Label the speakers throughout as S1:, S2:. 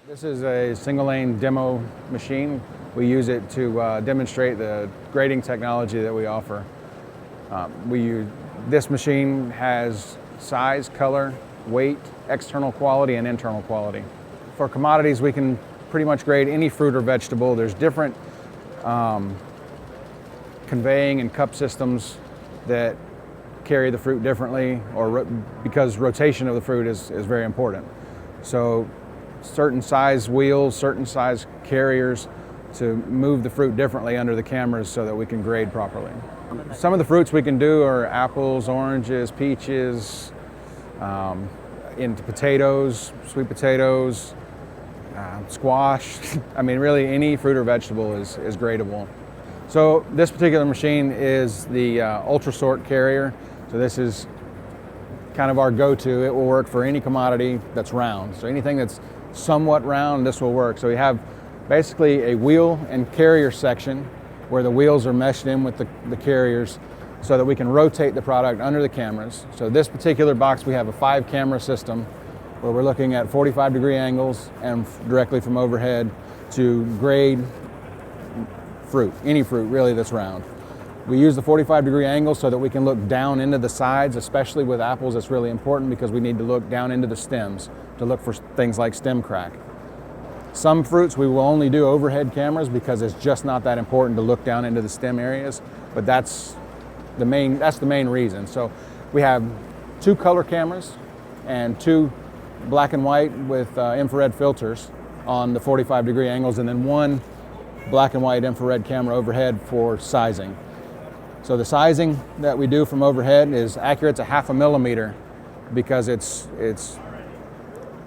S1: This is a single lane demo machine. We use it to demonstrate the grading technology that we offer. This machine has size, color, weight, external quality, and internal quality. For commodities, we can pretty much grade any fruit or vegetable. There's different conveying and cup systems that carry the fruit differently, because rotation of the fruit is very important. So certain size wheels, certain size carriers to move the fruit differently under the cameras so that we can grade properly. Some of the fruits we can do are apples, oranges, peaches, into potatoes, sweet potatoes, squash. I mean, really any fruit or vegetable is gradable. So this particular machine is the Ultra Sort carrier. So this is kind of our go-to. It will work for any commodity that's round. So anything that's somewhat round, this will work. So we have basically a wheel and carrier section where the wheels are meshed in with the carriers so that we can rotate the product under the cameras. So this particular box, we have a 5-camera system where we're looking at 45-degree angles and directly from overhead to grade fruit, any fruit really that's round. We use the 45-degree angle so that we can look down into the sides, especially with apples. It's really important because we need to look down into the stems to look for things like stem crack. Some fruits we will only do overhead cameras because it's just not that important to look down into the stem areas, but that's the main reason. So we have 2 color cameras and 2 black and white with infrared filters on the 45-degree angles, and then 1 black and white infrared camera overhead for sizing. So the sizing that we do from overhead is accurate to 0.5 millimeter because it's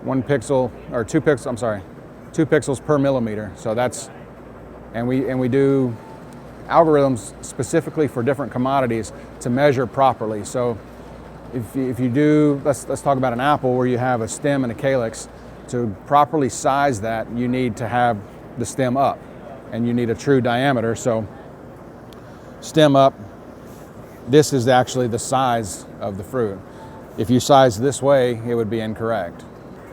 S1: 1 pixel or 2 pixels. I'm sorry, 2 pixels per millimeter. So that's, and we do algorithms specifically for different commodities to measure properly. So if you do, let's talk about an apple where you have a stem and a calyx. To properly size that, you need to have the stem up, and you need a true diameter. So stem up, this is actually the size of the fruit. If you size this way, it would be incorrect.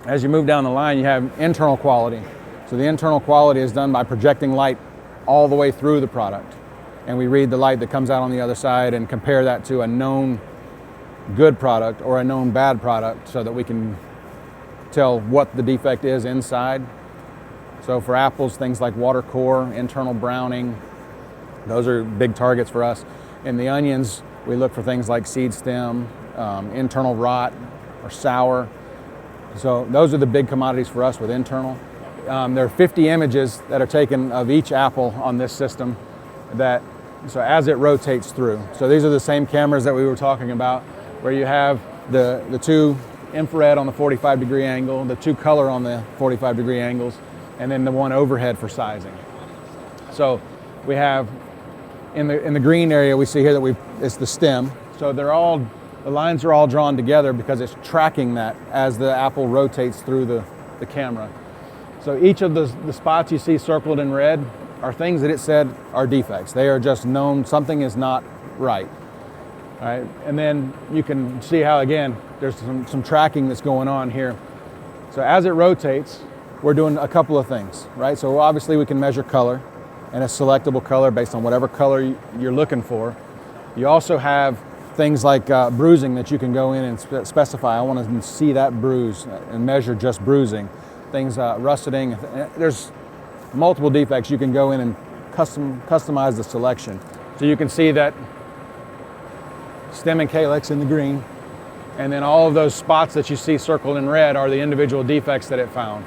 S1: As you move down the line, you have internal quality. So the internal quality is done by projecting light all the way through the product. And we read the light that comes out on the other side and compare that to a known good product or a known bad product so that we can tell what the defect is inside. So for apples, things like water core, internal browning, those are big targets for us. In the onions, we look for things like seed stem, internal rot, or sour. So those are the big commodities for us with internal. There are 50 images that are taken of each apple on this system so as it rotates through. So these are the same cameras that we were talking about, where you have the 2 infrared on the 45-degree angle, the 2 color on the 45-degree angles, and then the 1 overhead for sizing. So we have, in the green area, we see here that it's the stem. So the lines are all drawn together because it's tracking that as the apple rotates through the camera. So each of the spots you see circled in red are things that it said are defects. They are just known something is not right. All right? And then you can see how, again, there's some tracking that's going on here. So as it rotates, we're doing a couple of things, right? So obviously we can measure color, and a selectable color based on whatever color you're looking for. You also have things like bruising that you can go in and specify. I want to see that bruise and measure just bruising. Things russeting. There's multiple defects. You can go in and customize the selection. So you can see that stem and calyx in the green, and then all of those spots that you see circled in red are the individual defects that it found.